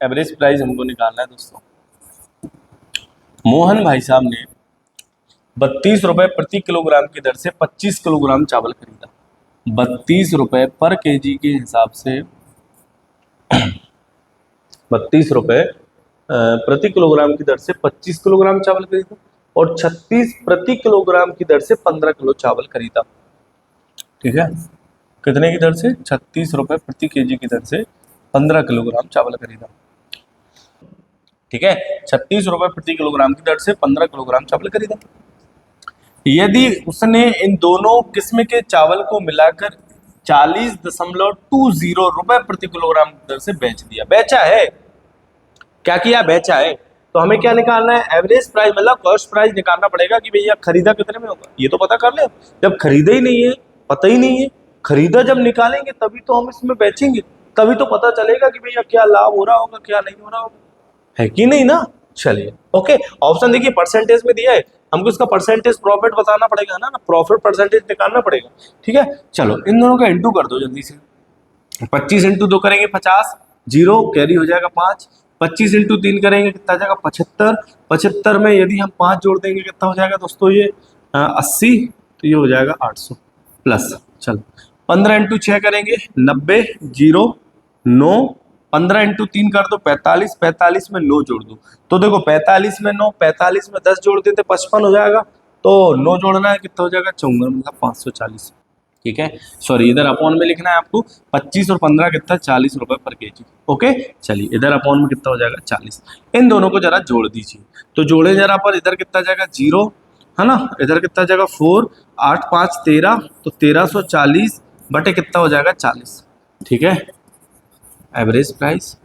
Speaker 1: एवरेज प्राइस हमको निकालना है दोस्तों। मोहन भाई साहब ने 32 रुपए प्रति किलोग्राम की दर से 25 किलोग्राम चावल खरीदा। 32 रुपए पर केजी के हिसाब से 32 रुपए प्रति किलोग्राम की दर से 25 किलोग्राम चावल खरीदा, और 36 प्रति किलोग्राम की दर से 15 किलो चावल खरीदा। ठीक है, कितने की दर से, 36 रुपए प्रति केजी की दर से 15 किलोग्राम चावल खरीदा। ठीक है, 36 रुपए प्रति किलोग्राम की दर से 15 किलोग्राम चावल खरीदा। यदि उसने इन दोनों किस्म के चावल को मिलाकर 40.20 रुपए प्रति किलोग्राम की दर से बेच दिया, बेचा है, क्या किया, बेचा है, तो हमें क्या निकालना है, एवरेज प्राइस, मतलब कॉस्ट प्राइस निकालना पड़ेगा कि भैया खरीदा कितने में होगा, ये तो पता कर ले। जब खरीदा ही नहीं है, पता ही नहीं है, खरीदा जब निकालेंगे तभी तो हम इसमें बेचेंगे, तभी तो पता चलेगा कि भैया क्या लाभ हो रहा होगा, क्या नहीं हो रहा होगा, है कि नहीं ना। चलिए ओके, ऑप्शन देखिए परसेंटेज में दिया है, हमको इसका परसेंटेज प्रॉफिट बताना पड़ेगा ना, प्रॉफिट परसेंटेज निकालना पड़ेगा। ठीक है, चलो इन दोनों का इंटू कर दो जल्दी से। 25 इंटू 2 करेंगे 50, जीरो कैरी हो जाएगा 5। 25 इंटू 3 करेंगे कितना आ जाएगा, 75। 75 में यदि हम 5 जोड़ देंगे कितना हो जाएगा दोस्तों, ये 80, तो ये हो जाएगा 800 प्लस। चलो 15 इंटू 6 करेंगे 90, जीरो 9, 15 इंटू 3 कर दो 45, 45 में 9 जोड़ दो, तो देखो 45 में 9, 45 में 10 जोड़ देते 55 हो जाएगा, तो 9 जोड़ना है कितना हो जाएगा, 54, मतलब 540। ठीक है, सॉरी इधर अपॉन में लिखना है आपको, 25 और 15 कितना 40 रुपए पर केजी। ओके, चलिए इधर अपॉन में कितना हो जाएगा 40। इन दोनों को जरा जोड़ दीजिए, तो जोड़े जरा पर, इधर कितना जाएगा 0 है ना, इधर कितना जाएगा 4, 8 5 13, तो 1340 बटे कितना हो जाएगा 40। ठीक है, एवरेज प्राइस,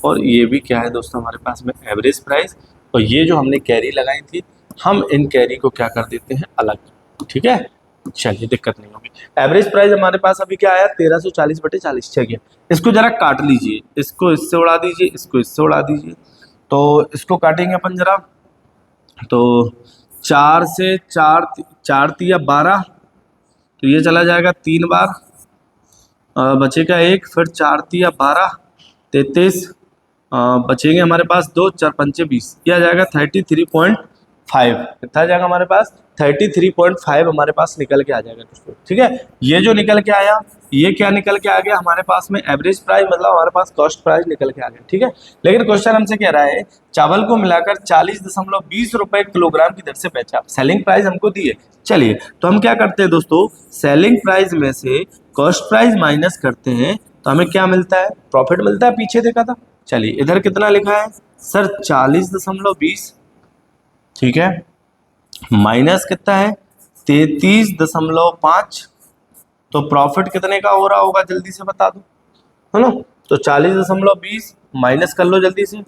Speaker 1: और ये भी क्या है दोस्तों हमारे पास में एवरेज प्राइस, और ये जो हमने कैरी लगाई थी हम इन कैरी को क्या कर देते हैं अलग। ठीक है, चलिए दिक्कत नहीं होगी। एवरेज प्राइस हमारे पास अभी क्या आया 1340 बटे 40 छः गया। इसको जरा काट लीजिए, इसको इससे उड़ा दीजिए, इसको इससे उड़ा दीजिए, तो इसको काटेंगे अपन जरा, तो 4 से 4 4 तिया 12, तो ये चला जाएगा 3 बार, बचेगा 1, फिर 4 तिया 12 33, बचेंगे हमारे पास 2, 4 पंचे 20, ये आ जाएगा 33.5। कितना आ जाएगा हमारे पास 33.5 हमारे पास निकल के आ जाएगा दोस्तों। ठीक है, ये जो निकल के आया ये क्या निकल के आ गया हमारे पास में एवरेज प्राइस, मतलब हमारे पास कॉस्ट प्राइस निकल के आ गया। ठीक है, लेकिन क्वेश्चन हमसे कह रहा है चावल को मिलाकर 40.20 रुपए किलोग्राम की दर से बेचा, सेलिंग प्राइस हमको दी है। चलिए तो हम क्या करते हैं दोस्तों, सेलिंग प्राइस में से कॉस्ट प्राइस माइनस करते हैं तो हमें क्या मिलता है, प्रॉफिट मिलता है, पीछे देखा था। चलिए इधर कितना लिखा है सर 40.20, ठीक है, माइनस कितना है 33.5, तो प्रॉफिट कितने का हो रहा होगा जल्दी से बता दो, है ना। तो 40.20 माइनस कर लो जल्दी से,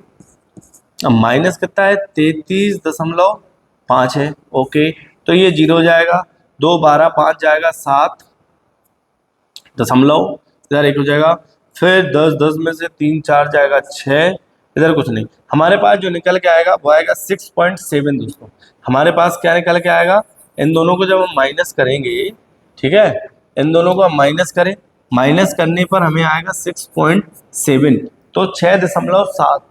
Speaker 1: अब माइनस कितना है 33.5 है। ओके, तो ये 0 हो जाएगा, 2 12 5 जाएगा 7 दशमलव, इधर 1 हो जाएगा, फिर 10 10 में से 3 4 जाएगा 6, इधर कुछ नहीं, हमारे पास जो निकल के आएगा वो आएगा 6.7 दोस्तों। हमारे पास क्या निकल के आएगा, इन दोनों को जब हम माइनस करेंगे, ठीक है, इन दोनों को हम माइनस करें, माइनस करने पर हमें आएगा 6.7, तो 6.7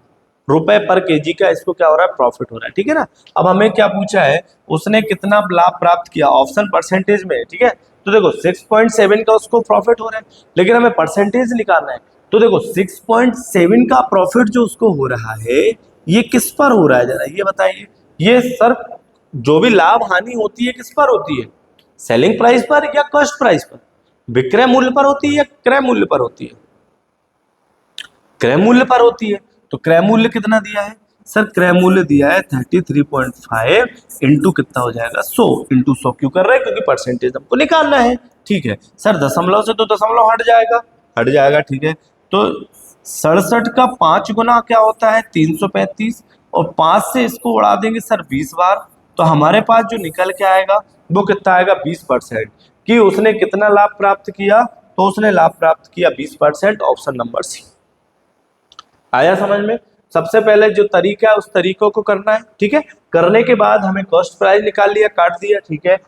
Speaker 1: रुपए पर केजी का इसको क्या हो रहा है प्रॉफिट हो रहा है। ठीक है ना, अब हमें क्या पूछा है, उसने कितना लाभ प्राप्त किया ऑप्शन परसेंटेज में। ठीक है, तो देखो 6.7 का उसको प्रॉफिट हो रहा है, लेकिन हमें परसेंटेज निकालना है, तो देखो 6.7 का प्रॉफिट जो उसको हो रहा है ये किस पर हो रहा है जरा ये बताइए। ये सर जो भी लाभ हानि होती है किस पर होती है, सेलिंग प्राइस पर या कॉस्ट प्राइस पर, विक्रय मूल्य पर होती है या क्रय मूल्य पर होती है, क्रय मूल्य पर होती है। तो क्रय मूल्य कितना दिया है सर, क्रय मूल्य दिया है 33.5 इंटू कितना हो जाएगा 100, इंटू 100 क्यों कर रहे हैं, क्योंकि परसेंटेज हमको निकालना है। ठीक है सर, दशमलव से तो दशमलव हट जाएगा, हट जाएगा। ठीक है, तो 67 का 5 गुना क्या होता है 335, और 5 से इसको उड़ा देंगे सर 20 बार, तो हमारे पास जो निकल के आएगा वो कितना आएगा 20%, कि उसने कितना लाभ प्राप्त किया, तो उसने लाभ प्राप्त किया 20%, ऑप्शन नंबर सी। आया समझ में। सबसे पहले जो तरीका है उस तरीकों को करना है। ठीक है, करने के बाद हमें कॉस्ट प्राइस निकाल लिया, काट दिया। ठीक है,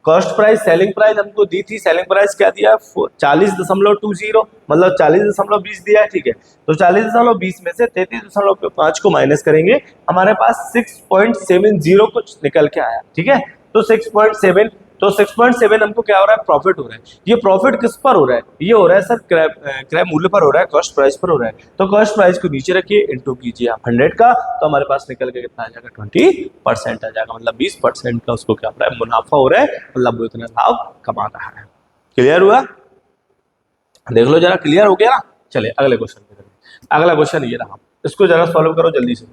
Speaker 1: कॉस्ट प्राइस सेलिंग प्राइस हमको दी थी, सेलिंग प्राइस क्या दिया 40.20, मतलब 40.20 दिया है। ठीक है, तो 40.20 में से 33.5 को माइनस करेंगे, हमारे पास 6.70 कुछ निकल के आया। ठीक है, तो 6.7, तो 6.7 हमको क्या हो रहा है प्रॉफिट हो रहा है। ये प्रॉफिट किस पर हो रहा है, ये हो रहा है सर क्रय मूल्य पर हो रहा है, कॉस्ट प्राइस पर हो रहा है। तो कॉस्ट प्राइस को नीचे रखिए, इंटू कीजिए आप 100 का, तो हमारे पास निकल के कितना आ जाएगा 20% आ जाएगा, मतलब 20% का उसको क्या हो रहा है मुनाफा हो रहा है, मतलब वो इतना लाभ कमा रहा है। क्लियर हुआ, देख लो जरा, क्लियर हो गया ना। चलिए अगले क्वेश्चन पे करें। अगला क्वेश्चन ये रहा, इसको जरा सॉल्व करो जल्दी से,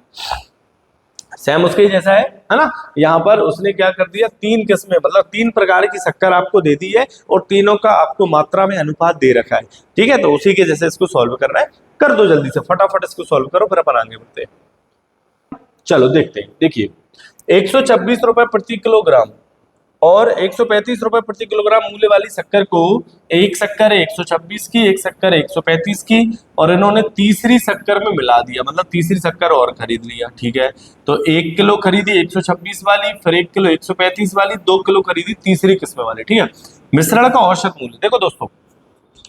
Speaker 1: सेम उसके ही जैसा है ना। यहाँ पर उसने क्या कर दिया, 3 किस्में, मतलब 3 प्रकार की शक्कर आपको दे दी है, और तीनों का आपको मात्रा में अनुपात दे रखा है। ठीक है, तो उसी के जैसे इसको सॉल्व करना है, कर दो जल्दी से, फटाफट इसको सॉल्व करो, फिर अपन आगे बढ़ते हैं। चलो देखते हैं, देखिए 126 रुपए प्रति किलोग्राम और 135 रुपए प्रति किलोग्राम मूल्य वाली शक्कर को, एक शक्कर है 126 की, एक शक्कर है 135 की, और इन्होंने तीसरी शक्कर में मिला दिया, मतलब तीसरी शक्कर और खरीद लिया। ठीक है, तो 1 किलो खरीदी 126 वाली, फिर 1 किलो 135 वाली, 2 किलो खरीदी तीसरी किस्म वाली। ठीक है, मिश्रण का औसत मूल्य, देखो दोस्तों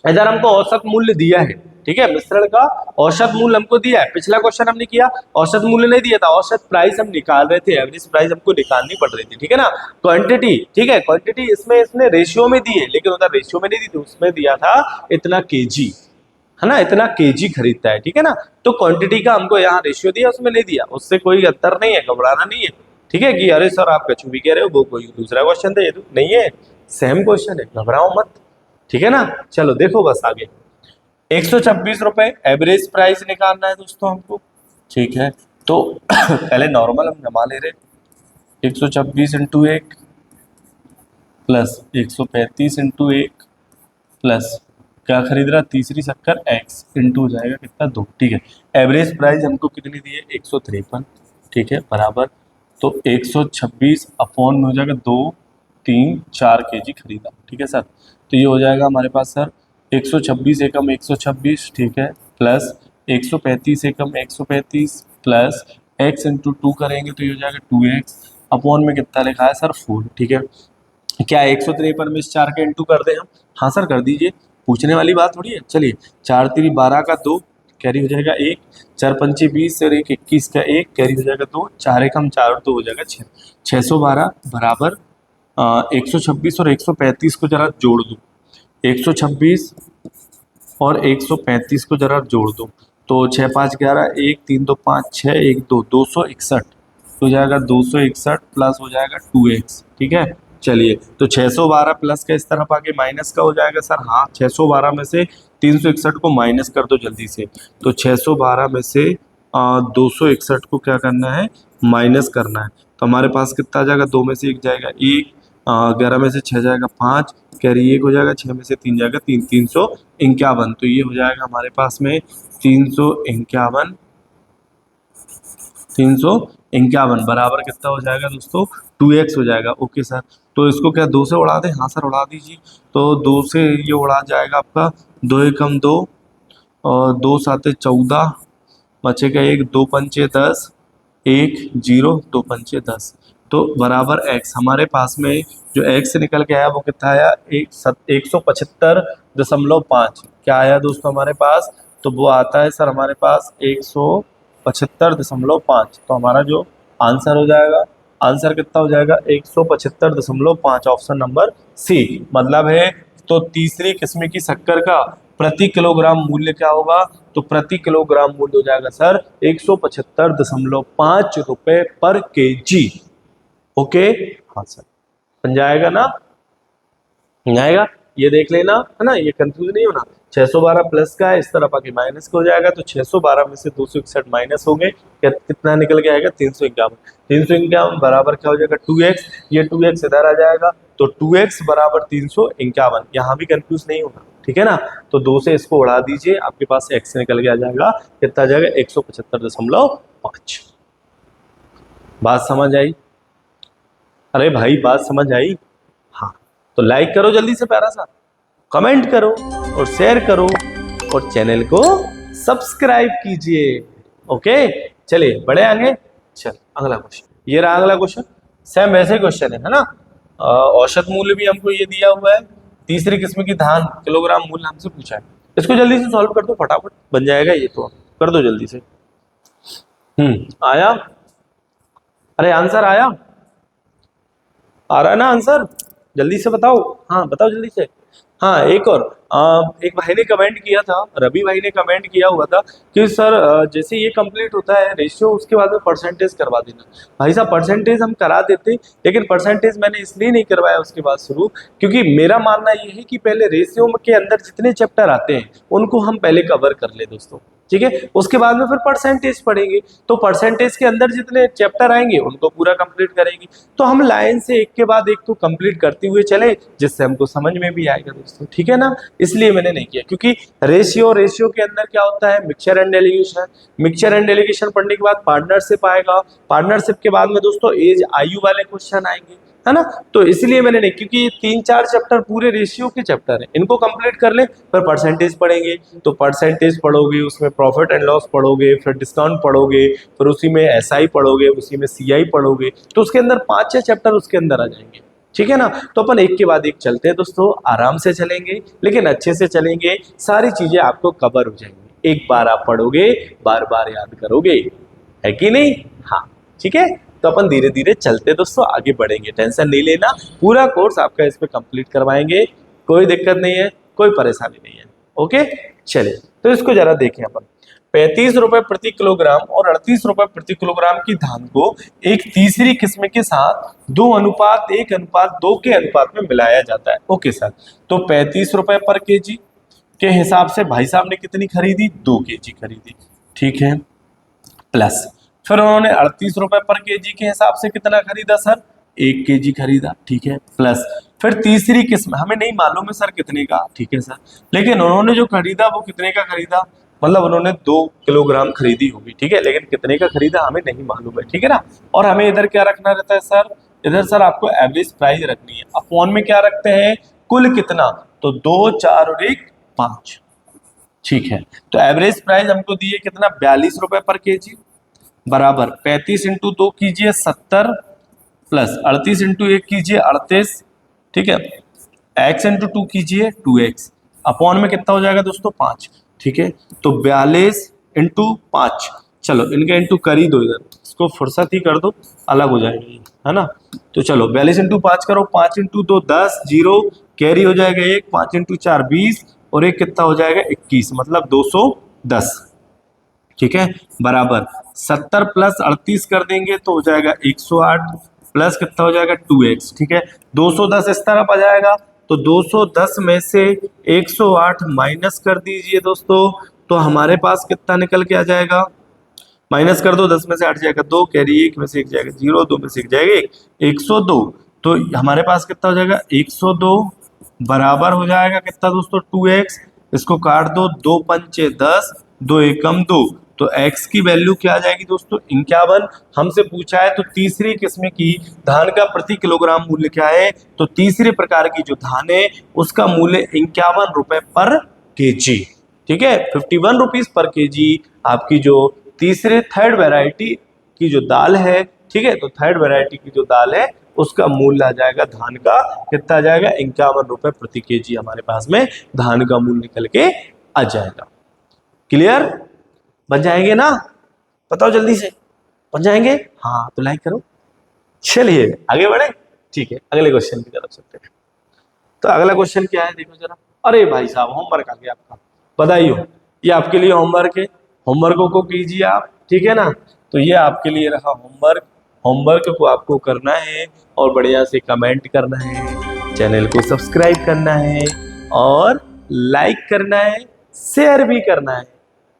Speaker 1: इधर हमको औसत मूल्य दिया है। ठीक है, मिश्रण का औसत मूल्य हमको दिया है, पिछला क्वेश्चन हमने किया औसत मूल्य नहीं दिया था, औसत प्राइस हम निकाल रहे थे, एवरेज प्राइस हमको निकालनी पड़ रही थी। ठीक है ना, क्वांटिटी, ठीक है, क्वांटिटी इसने रेशियो में दी है, लेकिन उधर रेशियो में नहीं दी थी, उसमें दिया था इतना केजी, है ना, इतना केजी खरीदता है। ठीक है ना, तो क्वांटिटी का हमको यहाँ रेशियो दिया, उसमें नहीं दिया, उससे कोई अंतर नहीं है, घबराना नहीं है। ठीक है, कि अरे सर आप कछु भी कह रहे हो, वो कोई दूसरा क्वेश्चन था, ये तो नहीं है, सेम क्वेश्चन है, घबराओ मत। ठीक है ना। चलो देखो बस आगे, 126 रुपए एवरेज प्राइस निकालना है दोस्तों हमको। ठीक है, तो पहले नॉर्मल हम जमा ले रहे, 126 इंटू एक प्लस 135 इंटू एक प्लस क्या खरीद रहा, तीसरी शक्कर एक्स इंटू हो जाएगा कितना, 2। ठीक है, एवरेज प्राइस हमको कितनी दी है, 153। ठीक है, बराबर, तो 126 अपॉन में हो जाएगा 2 3 4 केजी खरीदा। ठीक है सर, तो ये हो जाएगा हमारे पास सर 126 एकम 126, ठीक है, प्लस 135 एकम 135 प्लस एक्स इंटू 2 करेंगे तो ये हो जाएगा 2x अपॉन में कितना लिखा है सर 4। ठीक है, क्या 153 में इस 4 के इंटू कर दें हम, हाँ सर कर दीजिए, पूछने वाली बात थोड़ी है। चलिए 4 3 12 का 2 कैरी हो जाएगा 1, 4 5 20 और 1 21 का 1 कैरी हो जाएगा 2, 4 1 हम 4 और 2 हो जाएगा 6, 612 बराबर 126 और 135 को जरा जोड़ दो, 126 और 135 को जरा जोड़ दो, तो 6 5 11 1 3 2 5 6 1 2 261 हो जाएगा, 261 प्लस हो जाएगा 2x। ठीक है, चलिए तो 612 प्लस का इस तरफ आके माइनस का हो जाएगा सर, हाँ 612 में से 361 को माइनस कर दो जल्दी से, तो 612 में से 261 को क्या करना है, माइनस करना है, तो हमारे पास कितना आ जाएगा, 2 में से 1 जाएगा 1, 11 में से 6 जाएगा 5, कैरी 1 हो जाएगा, 6 में से 3 जाएगा 3, 351, तो ये हो जाएगा हमारे पास में 351, 351 बराबर कितना हो जाएगा दोस्तों, 2x हो जाएगा। ओके सर, तो इसको क्या 2 से उड़ा दें, हाँ सर उड़ा दीजिए, तो 2 से ये उड़ा जाएगा आपका 2 एकम 2 और 2 साते 14, बचेगा 1, 2 पंचे 10, 1 0 2 पंचे 10, तो बराबर x। हमारे पास में जो x निकल के आया वो कितना आया, 175.5 क्या आया दोस्तों हमारे पास, तो वो आता है सर हमारे पास 175.5, तो हमारा जो आंसर हो जाएगा, आंसर कितना हो जाएगा 175.5, ऑप्शन नंबर सी मतलब है। तो तीसरी किस्म की शक्कर का प्रति किलोग्राम मूल्य क्या होगा, तो प्रति किलोग्राम मूल्य हो जाएगा सर 175.5 रुपए पर केजी। ओके, हाँ सर बन जाएगा ना, बन जाएगा, ये देख लेना है ना, ये कंफ्यूज नहीं होना। 612 प्लस का है, इस तरफ आके माइनस का हो जाएगा, तो 612 में से 261 माइनस हो गए, कितना निकल के आएगा 351, 351 बराबर क्या हो जाएगा 2x, ये 2x इधर आ जाएगा, तो 2x बराबर 351, यहाँ भी कंफ्यूज नहीं होना, ठीक है ना। तो 2 से इसको उड़ा दीजिए, आपके पास x निकल के आ जाएगा, कितना आ जाएगा 175.5। बात समझ आई, अरे भाई बात समझ आई, हाँ तो लाइक करो जल्दी से प्यारा सा, कमेंट करो और शेयर करो और चैनल को सब्सक्राइब कीजिए। ओके, चलिए बढ़े आगे, चल अगला क्वेश्चन, ये रहा अगला क्वेश्चन, सेम वैसे क्वेश्चन है ना। औसत मूल्य भी हमको ये दिया हुआ है, तीसरी किस्म की धान किलोग्राम मूल्य हमसे पूछा है, इसको जल्दी से सॉल्व कर दो फटाफट, बन जाएगा ये, तो कर दो जल्दी से। आया, अरे आंसर आया, आ रहा है ना आंसर, जल्दी से बताओ, हाँ बताओ जल्दी से। हाँ एक और एक भाई ने कमेंट किया था, रवि भाई ने कमेंट किया हुआ था कि सर जैसे ये कंप्लीट होता है रेशियो, उसके बाद में परसेंटेज करवा देना। भाई साहब परसेंटेज हम करा देते, लेकिन परसेंटेज मैंने इसलिए नहीं करवाया उसके बाद शुरू, क्योंकि मेरा मानना ये है कि पहले रेशियो के अंदर जितने चैप्टर आते हैं उनको हम पहले कवर कर ले दोस्तों, ठीक है, उसके बाद में फिर परसेंटेज पढ़ेंगे, तो परसेंटेज के अंदर जितने चैप्टर आएंगे उनको पूरा कंप्लीट करेंगे, तो हम लाइन से एक के बाद एक तो कंप्लीट करते हुए चले, जिससे हमको समझ में भी आएगा दोस्तों, ठीक है ना। इसलिए मैंने नहीं किया, क्योंकि रेशियो के अंदर क्या होता है, mixture and delegation, mixture and delegation पढ़ने के बाद पार्टनरशिप आएगा, पार्टनरशिप के बाद में दोस्तों एज आयु वाले क्वेश्चन आएंगे, है ना, तो इसलिए मैंने नहीं, क्योंकि ये 3-4 चैप्टर पूरे रेशियो के चैप्टर हैं, इनको कंप्लीट कर ले, फिर परसेंटेज पढ़ेंगे, तो परसेंटेज पढ़ोगे, उसमें प्रॉफिट एंड लॉस पढ़ोगे, फिर डिस्काउंट पढ़ोगे, फिर उसी में एसआई पढ़ोगे, उसी में सीआई पढ़ोगे, तो उसके अंदर 5-6 चैप्टर उसके अंदर आ जाएंगे, ठीक है ना। तो अपन एक के बाद एक चलते हैं दोस्तों, आराम से चलेंगे लेकिन अच्छे से चलेंगे, सारी चीजें आपको कवर हो जाएंगी, एक बार आप पढ़ोगे बार बार याद करोगे, है कि नहीं, हाँ ठीक है। तो अपन धीरे धीरे चलते दोस्तों आगे बढ़ेंगे, टेंशन नहीं लेना, पूरा कोर्स आपका इस पे कंप्लीट करवाएंगे, कोई दिक्कत नहीं है, कोई परेशानी नहीं है। ओके चलिए, तो इसको जरा देखें अपन, 35 रुपए प्रति किलोग्राम और 38 रुपए प्रति किलोग्राम की धान को एक तीसरी किस्म के साथ 2:1:2 के अनुपात में मिलाया जाता है। ओके सर, तो 35 रुपए पर केजी के हिसाब से भाई साहब ने कितनी खरीदी, 2 केजी खरीदी, ठीक है, प्लस फिर उन्होंने 38 रुपए पर केजी के हिसाब से कितना खरीदा सर, 1 केजी खरीदा, ठीक है, प्लस फिर तीसरी किस्म हमें नहीं मालूम है सर कितने का, ठीक है सर, लेकिन उन्होंने जो खरीदा वो कितने का खरीदा, मतलब उन्होंने 2 किलोग्राम खरीदी होगी, ठीक है, लेकिन कितने का खरीदा हमें नहीं मालूम है, ठीक है ना। और हमें इधर क्या रखना रहता है सर, इधर सर आपको एवरेज प्राइस रखनी है, अपॉन में क्या रखते हैं, कुल कितना, तो 2, 4 और 1 5, ठीक है। तो एवरेज प्राइस हमको दिए कितना, 42 रुपए पर केजी बराबर 35 इंटू 2 कीजिए 70 प्लस 38 इंटू 1 कीजिए 38, ठीक है, x इंटू 2 कीजिए 2x, अपॉन में कितना हो जाएगा दोस्तों 5, ठीक है। तो 42 इंटू 5, चलो इनका इंटू कर ही दो, इधर इसको फुर्सत ही कर दो, अलग हो जाएगा है ना। तो चलो 42 इंटू 5 करो, 5 इंटू 2 10, 0 कैरी हो जाएगा 1, 5 इंटू 4 20 और 1 कितना हो जाएगा 21, मतलब 210, ठीक है, बराबर 70 प्लस 38 कर देंगे तो हो जाएगा 108 प्लस कितना हो जाएगा 2x, ठीक है। 210 इस तरफ आ जाएगा तो 210 में से 108 माइनस कर दीजिए दोस्तों, तो हमारे पास कितना निकल के आ जाएगा, माइनस कर दो, 10 में से 8 जाएगा 2, कैरी 1 में से 1 जाएगा 0, 2 में से 1 जाएगा 1, 102, तो हमारे पास कितना हो जाएगा 102 बराबर हो जाएगा कितना दोस्तों 2x, इसको काट दो, 2 पंचे 10, 2 एकम 2, तो x की वैल्यू क्या आ जाएगी दोस्तों 51। हमसे पूछा है तो तीसरी किस्म की धान का प्रति किलोग्राम मूल्य क्या है, तो तीसरे प्रकार की जो धान है उसका मूल्य 51 रुपए पर केजी, ठीक है, 51 रुपीज पर केजी आपकी जो तीसरे थर्ड वैरायटी की जो दाल है, ठीक है, तो थर्ड वैरायटी की जो दाल है उसका मूल्य आ जाएगा धान का कितना आ जाएगा 51 रुपए प्रति केजी, हमारे पास में धान का मूल्य निकल के आ जाएगा। क्लियर, बन जाएंगे ना, बताओ जल्दी से, बन जाएंगे, हाँ तो लाइक करो। चलिए आगे बढ़े, ठीक है, अगले क्वेश्चन की तरफ चलते हैं। तो अगला क्वेश्चन क्या है देखो जरा, अरे भाई साहब होमवर्क आ गया आपका, बधाई हो, ये आपके लिए होमवर्क है, होमवर्क को कीजिए आप, ठीक है ना। तो ये आपके लिए रहा होमवर्क, होमवर्क को आपको करना है और बढ़िया से कमेंट करना है, चैनल को सब्सक्राइब करना है और लाइक करना है, शेयर भी करना है,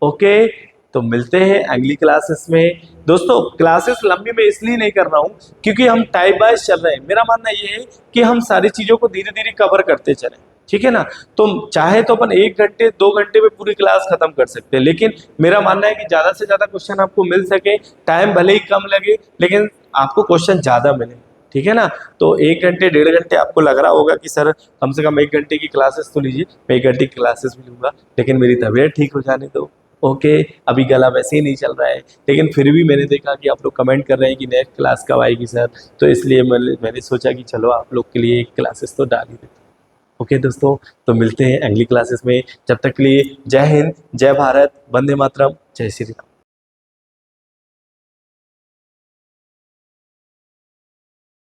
Speaker 1: ओके। तो मिलते हैं अगली क्लासेस में दोस्तों। क्लासेस लंबी मैं इसलिए नहीं कर रहा हूँ क्योंकि हम टाइप वाइज चल रहे हैं, मेरा मानना ये है कि हम सारी चीज़ों को धीरे धीरे कवर करते चलें, ठीक है ना। तो चाहे तो अपन 1 घंटे 2 घंटे में पूरी क्लास खत्म कर सकते हैं, लेकिन मेरा मानना है कि ज़्यादा से ज़्यादा क्वेश्चन आपको मिल सके, टाइम भले ही कम लगे लेकिन आपको क्वेश्चन ज़्यादा मिले, ठीक है ना। तो 1 घंटे 1.5 घंटे आपको लग रहा होगा कि सर कम से कम 1 घंटे की क्लासेस तो लीजिए, मैं 1 घंटे की क्लासेस भी लूँगा, लेकिन मेरी तबीयत ठीक हो जाने दो, ओके। अभी गला वैसे ही नहीं चल रहा है, लेकिन फिर भी मैंने देखा कि आप लोग कमेंट कर रहे हैं कि नेक्स्ट क्लास कब आएगी सर, तो इसलिए मैंने सोचा कि चलो आप लोग के लिए एक क्लासेस तो डाल ही देते हैं, ओके दोस्तों। तो मिलते हैं अगली क्लासेस में, जब तक के लिए जय हिंद, जय भारत, वंदे मातरम, जय श्री राम।